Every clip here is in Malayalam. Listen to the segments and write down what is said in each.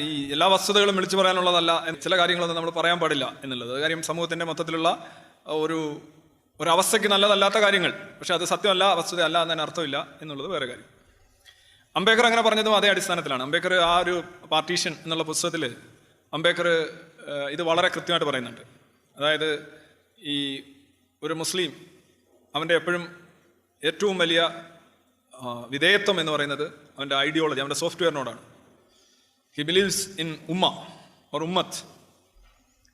ഈ എല്ലാ വസ്തുതകളും വിളിച്ചു പറയാനുള്ളതല്ല, ചില കാര്യങ്ങളൊന്നും നമ്മൾ പറയാൻ പാടില്ല എന്നുള്ളത്. കാര്യം സമൂഹത്തിൻ്റെ മൊത്തത്തിലുള്ള ഒരു അവസ്ഥയ്ക്ക് നല്ലതല്ലാത്ത കാര്യങ്ങൾ, പക്ഷെ അത് സത്യമല്ല, വസ്തുതയല്ല എന്നതിന് അർത്ഥമില്ല എന്നുള്ളത് വേറെ കാര്യം. അംബേദ്കർ അങ്ങനെ പറഞ്ഞതും അതേ അടിസ്ഥാനത്തിലാണ്. അംബേദ്കർ ആ ഒരു പാർട്ടീഷൻ എന്നുള്ള പുസ്തകത്തിൽ അംബേദ്കർ ഇത് വളരെ കൃത്യമായിട്ട് പറയുന്നുണ്ട്. അതായത് ഈ ഒരു മുസ്ലിം അവൻ്റെ എപ്പോഴും ഏറ്റവും വലിയ വിധേയത്വം എന്ന് പറയുന്നത് അവൻ്റെ ഐഡിയോളജി, അവൻ്റെ സോഫ്റ്റ്വെയറിനോടാണ്. ഹി ബിലീവ്സ് ഇൻ ഉമ്മ ഓർ ഉമ്മത്ത്,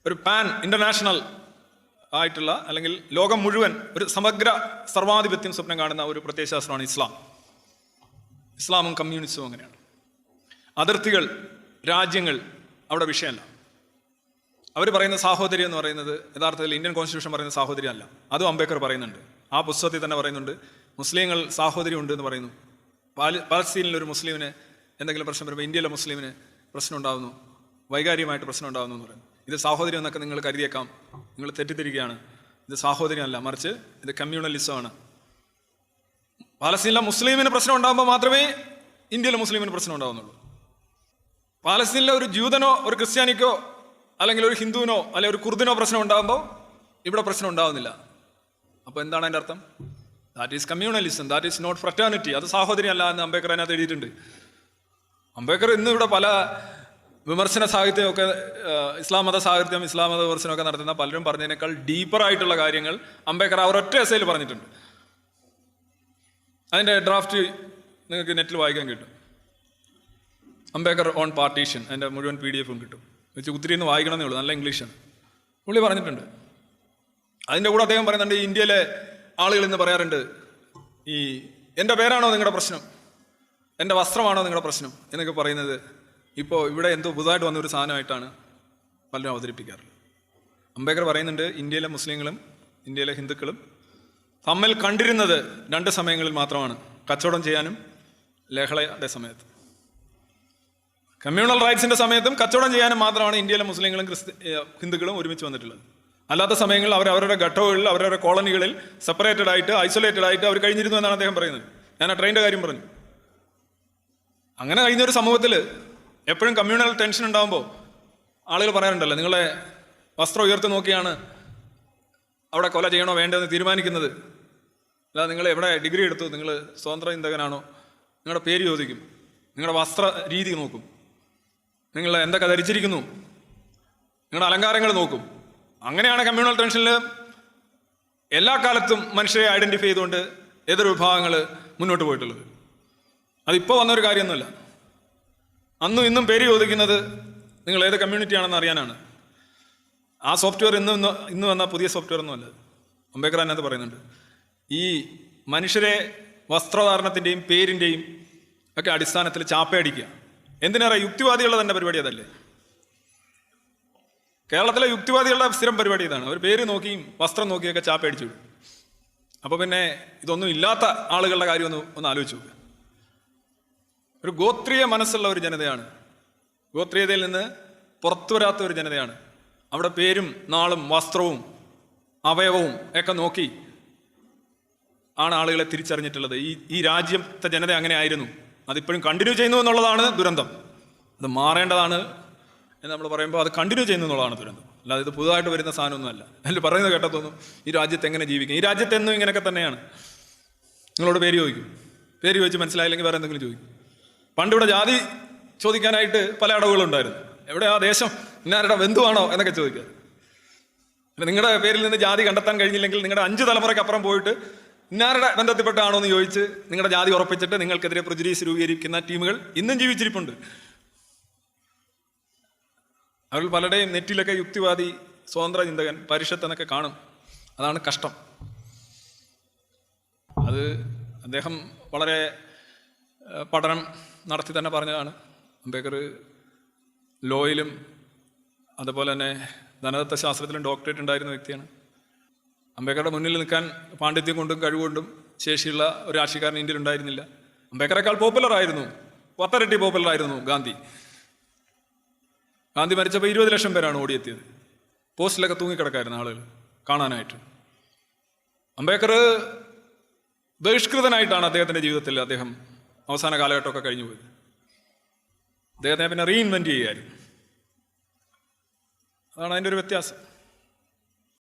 ഒരു പാൻ ഇൻ്റർനാഷണൽ ആയിട്ടുള്ള അല്ലെങ്കിൽ ലോകം മുഴുവൻ ഒരു സമഗ്ര സർവാധിപത്യം സ്വപ്നം കാണുന്ന ഒരു പ്രത്യയശാസ്ത്രമാണ് ഇസ്ലാമും കമ്മ്യൂണിസവും അങ്ങനെയാണ്. അതിർത്തികൾ, രാജ്യങ്ങൾ അവിടെ വിഷയമല്ല. അവർ പറയുന്ന സാഹോദര്യം എന്ന് പറയുന്നത് യഥാർത്ഥത്തിൽ ഇന്ത്യൻ കോൺസ്റ്റിറ്റ്യൂഷൻ പറയുന്ന സാഹോദര്യമല്ല. അതും അംബേദ്കർ പറയുന്നുണ്ട്. ആ പുസ്തകത്തിൽ തന്നെ പറയുന്നുണ്ട്, മുസ്ലിങ്ങൾ സാഹോദര്യം ഉണ്ട് എന്ന് പറയുന്നു. പാലസ്തീനിലൊരു മുസ്ലിമിന് എന്തെങ്കിലും പ്രശ്നം വരുമ്പോൾ ഇന്ത്യയിലെ മുസ്ലിമിന് പ്രശ്നം ഉണ്ടാകുന്നു, വൈകാരികമായിട്ട് പ്രശ്നം ഉണ്ടാകുന്നു എന്ന് പറയുന്നു. ഇത് സാഹോദര്യം എന്നൊക്കെ നിങ്ങൾ കരുതിയേക്കാം, നിങ്ങൾ തെറ്റിദ്ധരിക്കുകയാണ്. ഇത് സാഹോദര്യമല്ല, മറിച്ച് ഇത് കമ്മ്യൂണലിസമാണ്. പാലസ്തീനിലെ മുസ്ലിമിന് പ്രശ്നം ഉണ്ടാകുമ്പോൾ മാത്രമേ ഇന്ത്യയിലെ മുസ്ലിമിന് പ്രശ്നം ഉണ്ടാകുന്നുള്ളൂ. പാലസ്തീനിലെ ഒരു ജൂതനോ ഒരു ക്രിസ്ത്യാനിക്കോ അല്ലെങ്കിൽ ഒരു ഹിന്ദുവിനോ അല്ലെങ്കിൽ ഒരു കുർദിനോ പ്രശ്നം ഉണ്ടാകുമ്പോൾ ഇവിടെ പ്രശ്നം ഉണ്ടാകുന്നില്ല. അപ്പോൾ എന്താണ് അതിൻ്റെ അർത്ഥം? That is communalism, that is not fraternity. അത് സാഹോദര്യമല്ല എന്ന് അംബേദ്കർ അതിനകത്ത് എഴുതിയിട്ടുണ്ട്. അംബേദ്കർ ഇന്ന് ഇവിടെ പല വിമർശന സാഹിത്യമൊക്കെ, ഇസ്ലാം മത സാഹിത്യം, ഇസ്ലാം മത വിമർശനമൊക്കെ നടത്തുന്ന പലരും പറഞ്ഞതിനേക്കാൾ ഡീപ്പറായിട്ടുള്ള കാര്യങ്ങൾ അംബേദ്കർ അവരൊറ്റ എസ്സേയിൽ പറഞ്ഞിട്ടുണ്ട്. അതിൻ്റെ ഡ്രാഫ്റ്റ് നിങ്ങൾക്ക് നെറ്റിൽ വായിക്കാൻ കിട്ടും. അംബേദ്കർ ഓൺ പാർട്ടീഷൻ, അതിൻ്റെ മുഴുവൻ PDF കിട്ടും. വെച്ച് ഒത്തിരി ഒന്ന് വായിക്കണമെന്നേ ഉള്ളൂ, നല്ല ഇംഗ്ലീഷാണ്. പുള്ളി പറഞ്ഞിട്ടുണ്ട്. അതിൻ്റെ കൂടെ അദ്ദേഹം പറയുന്നുണ്ട്, ഇന്ത്യയിലെ ആളുകൾ ഇന്ന് പറയാറുണ്ട്, ഈ എൻ്റെ പേരാണോ നിങ്ങളുടെ പ്രശ്നം, എൻ്റെ വസ്ത്രമാണോ നിങ്ങളുടെ പ്രശ്നം എന്നൊക്കെ പറയുന്നത് ഇപ്പോൾ ഇവിടെ എന്തോ പുതുതായിട്ട് വന്നൊരു സാധനമായിട്ടാണ് പലരും അവതരിപ്പിക്കാറുള്ളത്. അംബേദ്കർ പറയുന്നുണ്ട്, ഇന്ത്യയിലെ മുസ്ലിങ്ങളും ഇന്ത്യയിലെ ഹിന്ദുക്കളും തമ്മിൽ കണ്ടിരുന്നത് 2 സമയങ്ങളിൽ മാത്രമാണ്, കച്ചവടം ചെയ്യാനും ലഹളയുടെ സമയത്ത്. കമ്മ്യൂണൽ റൈറ്റ്സിൻ്റെ സമയത്തും കച്ചവടം ചെയ്യാനും മാത്രമാണ് ഇന്ത്യയിലെ മുസ്ലിങ്ങളും ഹിന്ദുക്കളും ഒരുമിച്ച് വന്നിട്ടുള്ളത്. അല്ലാത്ത സമയങ്ങളിൽ അവരവരുടെ ഘട്ടങ്ങളിൽ അവരവരുടെ കോളനികളിൽ സെപ്പറേറ്റഡ് ആയിട്ട്, ഐസൊലേറ്റഡ് ആയിട്ട് അവർ കഴിഞ്ഞിരുന്നു എന്നാണ് അദ്ദേഹം പറയുന്നത്. ഞാൻ ആ ട്രെയിനിൻ്റെ കാര്യം പറഞ്ഞു. അങ്ങനെ കഴിഞ്ഞൊരു സമൂഹത്തിൽ എപ്പോഴും കമ്മ്യൂണൽ ടെൻഷൻ ഉണ്ടാകുമ്പോൾ ആളുകൾ പറയാറുണ്ടല്ലോ, നിങ്ങളെ വസ്ത്രം ഉയർത്തി നോക്കിയാണ് അവിടെ കൊല ചെയ്യണോ വേണ്ടതെന്ന് തീരുമാനിക്കുന്നത്, അല്ലാതെ നിങ്ങൾ എവിടെ ഡിഗ്രി എടുത്തു, നിങ്ങൾ സ്വതന്ത്ര ചിന്തകനാണോ, നിങ്ങളുടെ പേര് ചോദിക്കും, നിങ്ങളുടെ വസ്ത്ര രീതി നോക്കും, നിങ്ങൾ എന്തൊക്കെ ധരിച്ചിരിക്കുന്നു, നിങ്ങളുടെ അലങ്കാരങ്ങൾ നോക്കും. അങ്ങനെയാണ് കമ്മ്യൂണൽ ടെൻഷനിൽ എല്ലാ കാലത്തും മനുഷ്യരെ ഐഡൻറ്റിഫൈ ചെയ്തുകൊണ്ട് എതിർ വിഭാഗങ്ങൾ മുന്നോട്ട് പോയിട്ടുള്ളത്. അതിപ്പോൾ വന്നൊരു കാര്യമൊന്നുമല്ല. അന്നും ഇന്നും പേര് ചോദിക്കുന്നത് നിങ്ങൾ ഏത് കമ്മ്യൂണിറ്റി ആണെന്ന് അറിയാനാണ്. ആ സോഫ്റ്റ്വെയർ ഇന്ന് വന്ന പുതിയ സോഫ്റ്റ്വെയർ ഒന്നുമല്ല. അംബേദ്കർ അതിനകത്ത് പറയുന്നുണ്ട്, ഈ മനുഷ്യരെ വസ്ത്രധാരണത്തിൻ്റെയും പേരിൻ്റെയും ഒക്കെ അടിസ്ഥാനത്തിൽ ചാപ്പയടിക്കുക. എന്തിനേറെ യുക്തിവാദികളുടെ തന്നെ പരിപാടി അതല്ലേ? കേരളത്തിലെ യുക്തിവാദികളുടെ സ്ഥിരം പരിപാടി ഇതാണ്. അവർ പേര് നോക്കിയും വസ്ത്രം നോക്കിയൊക്കെ ചാപ്പയടിച്ചു വിടും. അപ്പോൾ പിന്നെ ഇതൊന്നും ഇല്ലാത്ത ആളുകളുടെ കാര്യം ഒന്ന് ആലോചിച്ചു നോക്കുക. ഒരു ഗോത്രീയ മനസ്സുള്ള ഒരു ജനതയാണ്, ഗോത്രീയതയിൽ നിന്ന് പുറത്തു വരാത്ത ഒരു ജനതയാണ്. അവിടെ പേരും നാളും വസ്ത്രവും അവയവവും ഒക്കെ നോക്കി ആണ് ആളുകളെ തിരിച്ചറിഞ്ഞിട്ടുള്ളത്. ഈ രാജ്യത്തെ ജനത അങ്ങനെ ആയിരുന്നു. അതിപ്പോഴും കണ്ടിന്യൂ ചെയ്യുന്നു എന്നുള്ളതാണ് ദുരന്തം. അത് മാറേണ്ടതാണ് എന്ന് നമ്മൾ പറയുമ്പോൾ അത് കണ്ടിന്യൂ ചെയ്യുന്നു എന്നുള്ളതാണ് ദുരന്തം. അല്ലാതെ ഇത് പുതുതായിട്ട് വരുന്ന സാധനമൊന്നുമല്ല. അതിൽ പറയുന്നത് കേട്ടതൊന്നും ഈ രാജ്യത്ത് എങ്ങനെ ജീവിക്കും, ഈ രാജ്യത്തെന്നും ഇങ്ങനെയൊക്കെ തന്നെയാണ്. നിങ്ങളോട് പേര് ചോദിക്കും, പേര് ചോദിച്ച് മനസ്സിലായില്ലെങ്കിൽ വേറെ എന്തെങ്കിലും ചോദിക്കും. പണ്ടിവിടെ ജാതി ചോദിക്കാനായിട്ട് പല അടവുകളുണ്ടായിരുന്നു. എവിടെ ആ ദേശം, ഇന്നാരുടെ ബന്ധുവാണോ എന്നൊക്കെ ചോദിക്കുക. നിങ്ങളുടെ പേരിൽ നിന്ന് ജാതി കണ്ടെത്താൻ കഴിഞ്ഞില്ലെങ്കിൽ നിങ്ങളുടെ 5 തലമുറയ്ക്ക് അപ്പുറം പോയിട്ട് ഇന്നാരുടെ ബന്ധത്തിൽപ്പെട്ടാണോ എന്ന് ചോദിച്ച് നിങ്ങളുടെ ജാതി ഉറപ്പിച്ചിട്ട് നിങ്ങൾക്കെതിരെ പ്രജുഡീസ് രൂപീകരിക്കുന്ന ടീമുകൾ ഇന്നും ജീവിച്ചിരിപ്പുണ്ട്. അവർ പലരുടെയും നെറ്റിലൊക്കെ യുക്തിവാദി, സ്വതന്ത്ര ചിന്തകൻ, പരിഷത്ത് എന്നൊക്കെ കാണും. അതാണ് കഷ്ടം. അത് അദ്ദേഹം വളരെ പഠനം നടത്തി തന്നെ പറഞ്ഞതാണ്. അംബേദ്കർ ലോയിലും അതുപോലെ തന്നെ ധനതത്വ ശാസ്ത്രത്തിലും ഡോക്ടറേറ്റ് ഉണ്ടായിരുന്ന വ്യക്തിയാണ്. അംബേദ്കറുടെ മുന്നിൽ നിൽക്കാൻ പാണ്ഡിത്യം കൊണ്ടും കഴിവുകൊണ്ടും ശേഷിയുള്ള ഒരു രാഷ്ട്രീയക്കാരൻ ഇന്ത്യയിൽ ഉണ്ടായിരുന്നില്ല. അംബേദ്കറേക്കാൾ പോപ്പുലറായിരുന്നു, 10 ഇരട്ടി പോപ്പുലറായിരുന്നു ഗാന്ധി. ഗാന്ധി മരിച്ചപ്പോൾ 20 ലക്ഷം പേരാണ് ഓടിയെത്തിയത്. പോസ്റ്റിലൊക്കെ തൂങ്ങിക്കിടക്കായിരുന്നു ആളുകൾ കാണാനായിട്ട്. അംബേദ്കർ ബഹിഷ്കൃതനായിട്ടാണ് അദ്ദേഹത്തിൻ്റെ ജീവിതത്തിൽ അദ്ദേഹം അവസാന കാലഘട്ടമൊക്കെ കഴിഞ്ഞു പോയത്. അദ്ദേഹത്തെ പിന്നെ റീഇൻവെൻറ്റ് ചെയ്യുമായിരുന്നു. അതാണ് അതിൻ്റെ ഒരു വ്യത്യാസം.